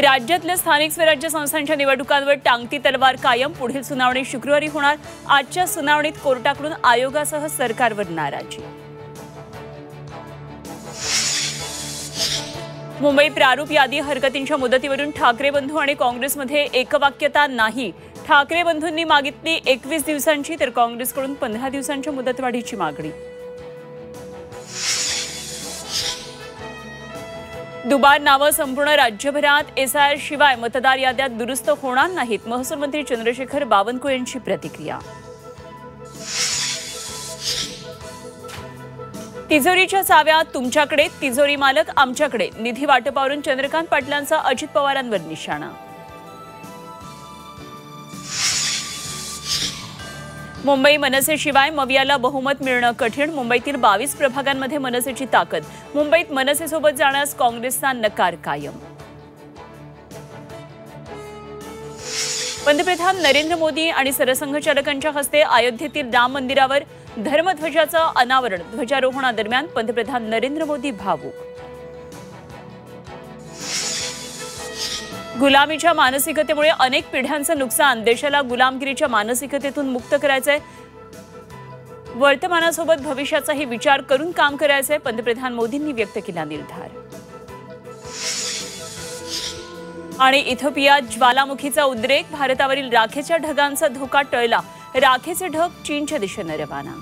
राज्यातल्या स्थानिक स्वराज्य संस्थांच्या निवडणुकांवर टांगती तलवार कायम। पुढील सुनावणी शुक्रवारी होणार। आजच्या सुनावणीत कोर्टाकडून आयोगासह सरकारवर नाराजी। मुंबई प्रारूप यादी हरकतींच्या मुदतीवरून ठाकरे बंधू आणि काँग्रेसमध्ये एकवाक्यता नाही। ठाकरे बंधूंनी मागितली 21 दिवसांची तर काँग्रेसकडून 15 दिवसांच्या मुदतवाढीची मागणी। दुबार नावं संपूर्ण राज्यभरात SIR शिवाय मतदार याद्यात दुरुस्त होणार नाहीत। महसूल मंत्री चंद्रशेखर बावनकुळेंची प्रतिक्रिया। तिजोरीच्या चाव्या तुमच्याकडे, तिजोरी मालक आमच्याकडे। निधी वाटपावरून चंद्रकांत पाटलांचा अजित पवारांवर निशाणा। मुंबई मनसेशिवाय मवियाला बहुमत मिळणं कठीण। मुंबईतील 22 प्रभागांमध्ये मनसेची ताकद। मुंबईत मनसेसोबत जाण्यास काँग्रेसचा नकार कायम। पंतप्रधान नरेंद्र मोदी आणि सरसंघचालकांच्या हस्ते अयोध्येतील राम मंदिरावर धर्मध्वजाचं अनावरण। ध्वजारोहणादरम्यान पंतप्रधान नरेंद्र मोदी भावूक। गुलामीच्या मानसिकतेमुळे अनेक पिढ्यांचं नुकसान। देशाला गुलामगिरीच्या मानसिकतेतून मुक्त करायचंय। वर्तमानासोबत भविष्याचाही विचार करून काम करायचंय। पंतप्रधान मोदींनी व्यक्त केला निर्धार। आणि इथिओपियात ज्वालामुखीचा उद्रेक। भारतावरील राखेच्या ढगांचा धोका टळला। राखेचे ढग चीनच्या दिशेने रवाना।